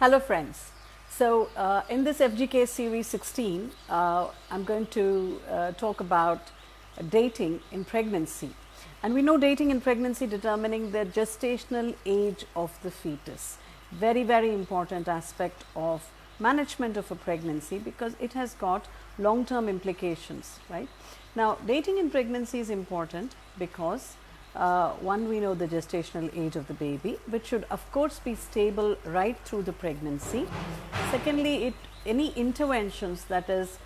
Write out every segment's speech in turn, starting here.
Hello friends. So in this FGK series 16, I'm going to talk about dating in pregnancy. And we know dating in pregnancy determining the gestational age of the fetus. Very, very important aspect of management of a pregnancy because it has got long-term implications, right? Now, dating in pregnancy is important because one, we know the gestational age of the baby, which should of course be stable right through the pregnancy. Secondly, any interventions that is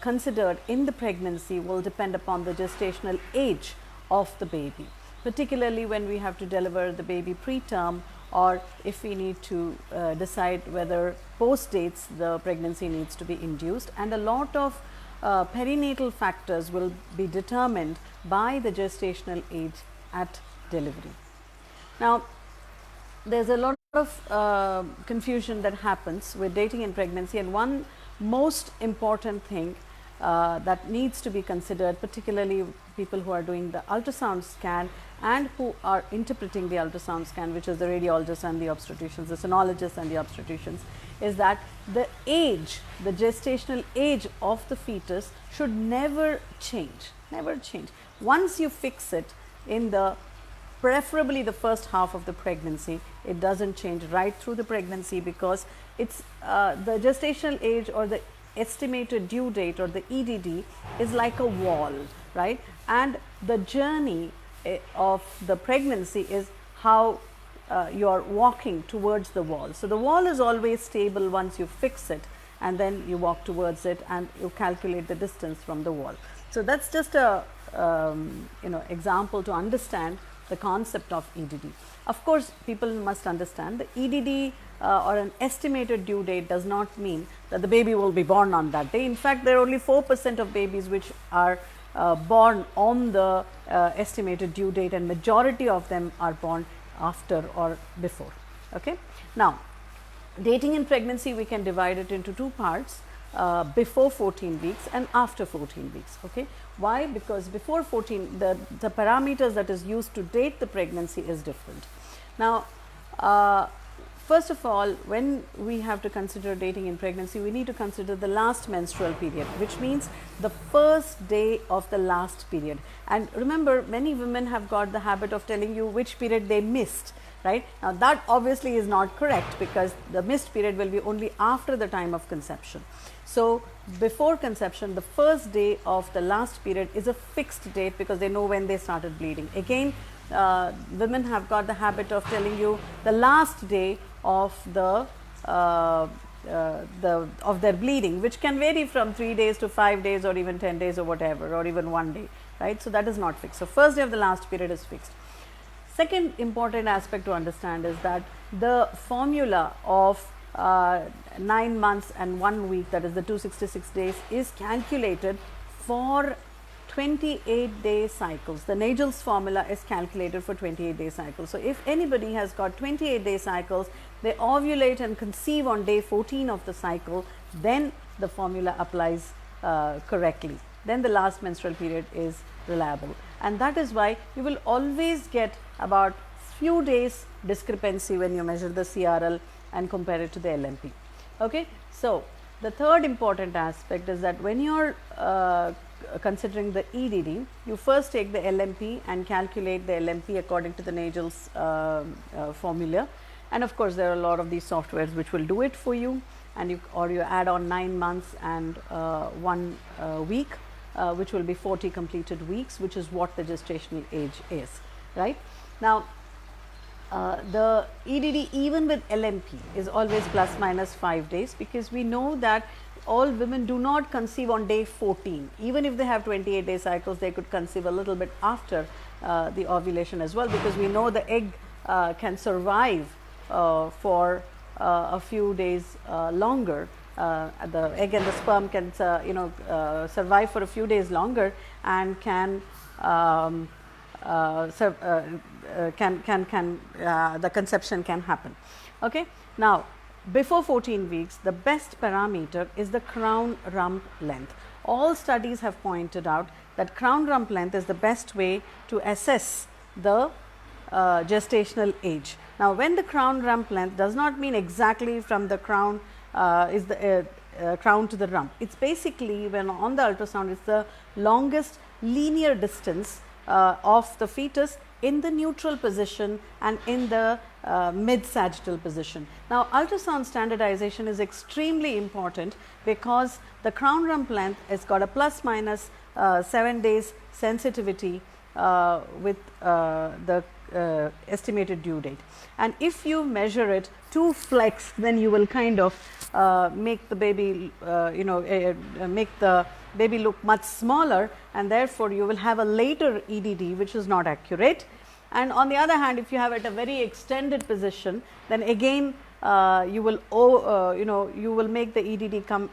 considered in the pregnancy will depend upon the gestational age of the baby, particularly when we have to deliver the baby preterm, or if we need to decide whether post dates the pregnancy needs to be induced, and a lot of perinatal factors will be determined by the gestational age at delivery. Now, there's a lot of confusion that happens with dating in pregnancy, and one most important thing that needs to be considered, particularly people who are doing the ultrasound scan and who are interpreting the ultrasound scan, which is the radiologists and the obstetricians, the sonologists and the obstetricians, is that the age, the gestational age of the fetus should never change, never change. Once you fix it in the preferably the first half of the pregnancy, it doesn't change right through the pregnancy, because it's the gestational age or the estimated due date or the EDD is like a wall, right? And the journey of the pregnancy is how you are walking towards the wall. So the wall is always stable once you fix it, and then you walk towards it and you calculate the distance from the wall. So that's just a example to understand the concept of EDD. Of course, people must understand the EDD or an estimated due date does not mean that the baby will be born on that day. In fact, there are only 4% of babies which are born on the estimated due date, and majority of them are born after or before. Okay. Now, dating in pregnancy, we can divide it into two parts. Before 14 weeks and after 14 weeks. Okay. Why? Because before 14, the parameters that is used to date the pregnancy is different. Now, first of all, when we have to consider dating in pregnancy, we need to consider the last menstrual period, which means the first day of the last period. And remember, many women have got the habit of telling you which period they missed. Right? Now, that obviously is not correct, because the missed period will be only after the time of conception. So, before conception, the first day of the last period is a fixed date, because they know when they started bleeding. Again, women have got the habit of telling you the last day of of their bleeding, which can vary from 3 days to 5 days or even 10 days or whatever, or even 1 day, right? So, that is not fixed. So, first day of the last period is fixed. Second important aspect to understand is that the formula of 9 months and 1 week, that is the 266 days, is calculated for 28-day cycles. The Nagel's formula is calculated for 28-day cycles. So, if anybody has got 28-day cycles, they ovulate and conceive on day 14 of the cycle, then the formula applies correctly. Then the last menstrual period is reliable, and that is why you will always get about few days discrepancy when you measure the CRL and compare it to the LMP. Okay. So, the third important aspect is that when you are considering the EDD, you first take the LMP and calculate the LMP according to the Nagel's formula, and of course, there are a lot of these softwares which will do it for you, and you add on 9 months and 1 week, which will be 40 completed weeks, which is what the gestational age is, right. Now, the EDD even with LMP is always plus minus 5 days, because we know that all women do not conceive on day 14. Even if they have 28-day cycles, they could conceive a little bit after the ovulation as well, because we know the egg can survive for a few days longer. The egg and the sperm can survive for a few days longer and can the conception can happen. Okay. Now, before 14 weeks, the best parameter is the crown rump length. All studies have pointed out that crown rump length is the best way to assess the gestational age. Now, when the crown rump length does not mean exactly from the crown crown to the rump. It's basically when on the ultrasound it's the longest linear distance of the fetus in the neutral position and in the mid-sagittal position. Now, ultrasound standardization is extremely important because the crown rump length has got a plus minus 7 days sensitivity with the estimated due date. And if you measure it too flexed, then you will kind of make the baby make the baby look much smaller, and therefore you will have a later EDD which is not accurate. And on the other hand, if you have it a very extended position, then again you will make the EDD come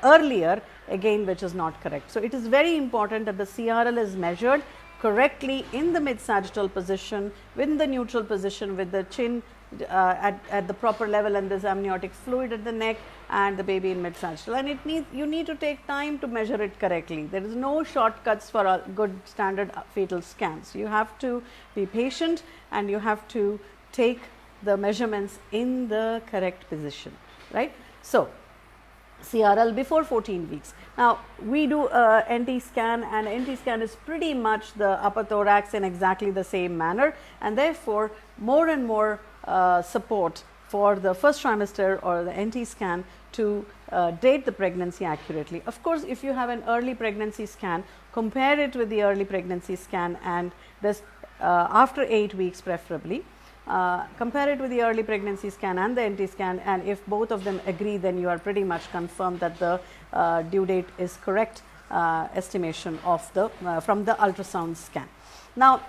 earlier again, which is not correct. So, it is very important that the CRL is measured correctly in the mid-sagittal position, within the neutral position, with the chin at the proper level and this amniotic fluid at the neck and the baby in mid-sagittal. And you need to take time to measure it correctly. There is no shortcuts for a good standard fetal scans. You have to be patient and you have to take the measurements in the correct position, right. So, CRL before 14 weeks. Now, we do NT scan, and NT scan is pretty much the upper thorax in exactly the same manner, and therefore more and more support for the first trimester or the NT scan to date the pregnancy accurately. Of course, if you have an early pregnancy scan, compare it with the early pregnancy scan and this after 8 weeks preferably. Compare it with the early pregnancy scan and the NT scan, and if both of them agree, then you are pretty much confirmed that the due date is correct estimation of the from the ultrasound scan. Now,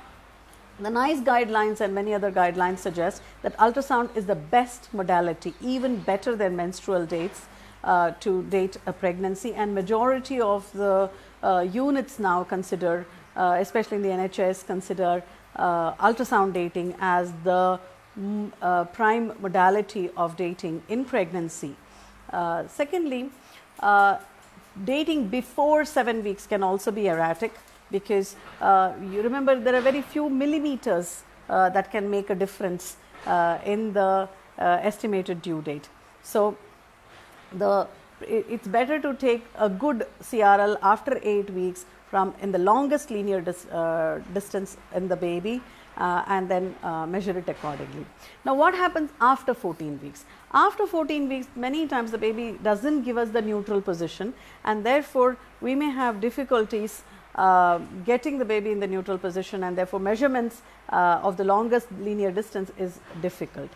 the NICE guidelines and many other guidelines suggest that ultrasound is the best modality, even better than menstrual dates, to date a pregnancy, and majority of the units now consider, especially in the NHS, consider ultrasound dating as the prime modality of dating in pregnancy. Secondly, dating before 7 weeks can also be erratic, because you remember there are very few millimeters that can make a difference in the estimated due date. So, it's better to take a good CRL after 8 weeks from in the longest linear distance in the baby and then measure it accordingly. Now, what happens after 14 weeks? After 14 weeks, many times the baby does not give us the neutral position, and therefore, we may have difficulties getting the baby in the neutral position, and therefore, measurements of the longest linear distance is difficult.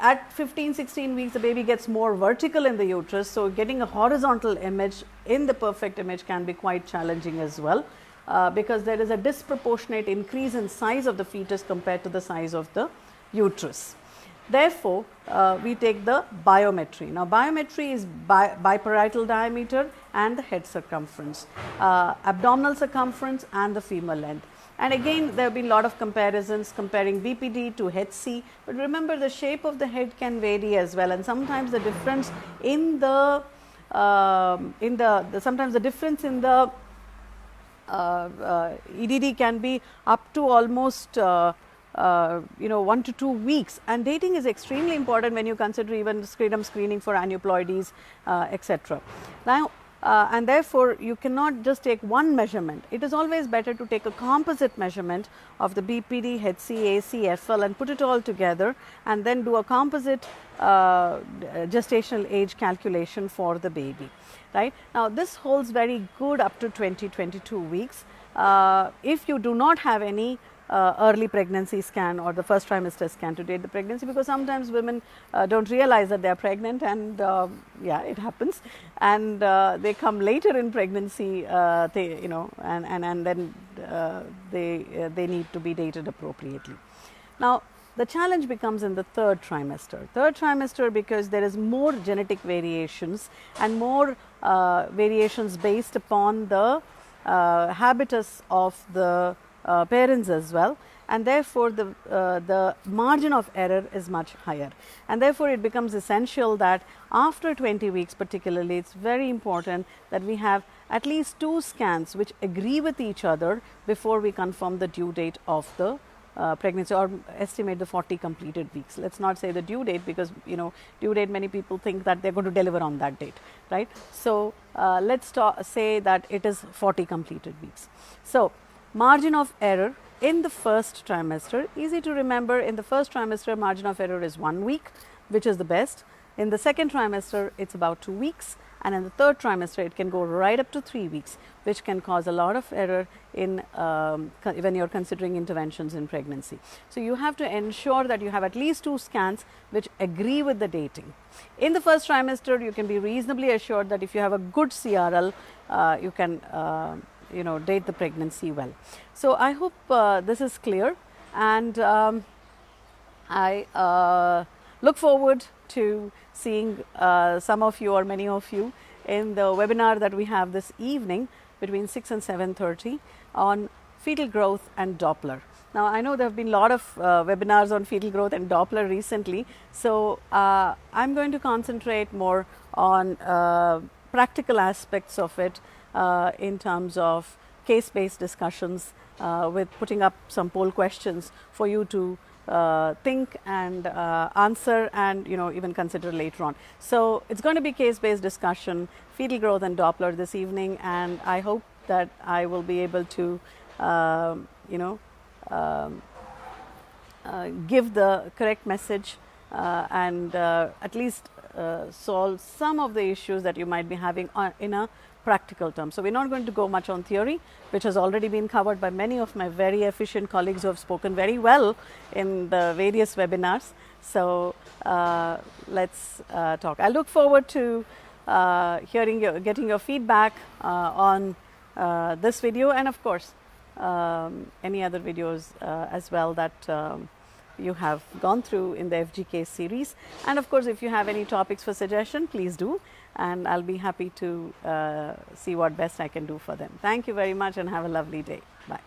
At 15-16 weeks, the baby gets more vertical in the uterus, so getting a horizontal image in the perfect image can be quite challenging as well, because there is a disproportionate increase in size of the fetus compared to the size of the uterus. Therefore, we take the biometry. Now, biometry is biparietal diameter and the head circumference, abdominal circumference and the femur length. And again, there have been a lot of comparisons comparing BPD to HC, but remember the shape of the head can vary as well, and sometimes the difference in the sometimes the difference in the EDD can be up to almost 1 to 2 weeks, and dating is extremely important when you consider even scrotum screening for aneuploidies, etc. Now, and therefore, you cannot just take one measurement. It is always better to take a composite measurement of the BPD, HC, AC, FL, and put it all together, and then do a composite gestational age calculation for the baby. Right now, this holds very good up to 22 weeks. If you do not have any early pregnancy scan or the first trimester scan to date the pregnancy, because sometimes women don't realize that they are pregnant, and yeah, it happens, and they come later in pregnancy, and then they need to be dated appropriately. Now, the challenge becomes in the third trimester, because there is more genetic variations and more variations based upon the habitus of the parents as well, and therefore the margin of error is much higher, and therefore it becomes essential that after 20 weeks particularly, it's very important that we have at least 2 scans which agree with each other before we confirm the due date of the pregnancy, or estimate the 40 completed weeks. Let's not say the due date, because due date, many people think that they're going to deliver on that date, right? So let's say that it is 40 completed weeks. So margin of error in the first trimester, easy to remember. In the first trimester, margin of error is 1 week, which is the best. In the second trimester, it's about 2 weeks, and in the third trimester, it can go right up to 3 weeks, which can cause a lot of error in when you're considering interventions in pregnancy. So you have to ensure that you have at least 2 scans which agree with the dating. In the first trimester, you can be reasonably assured that if you have a good CRL, you can date the pregnancy well. So I hope this is clear, and I look forward to seeing some of you or many of you in the webinar that we have this evening between 6 and 7:30 on fetal growth and Doppler. Now, I know there have been a lot of webinars on fetal growth and Doppler recently, so I'm going to concentrate more on practical aspects of it in terms of case-based discussions with putting up some poll questions for you to think and answer, and even consider later on. So it's going to be case-based discussion, fetal growth and Doppler this evening, and I hope that I will be able to give the correct message and at least solve some of the issues that you might be having in a practical term. So we're not going to go much on theory, which has already been covered by many of my very efficient colleagues who have spoken very well in the various webinars. So let's talk. I look forward to getting your feedback on this video, and of course any other videos as well that you have gone through in the FGK series. And of course, if you have any topics for suggestion, please do, and I'll be happy to see what best I can do for them. Thank you very much, and have a lovely day. Bye.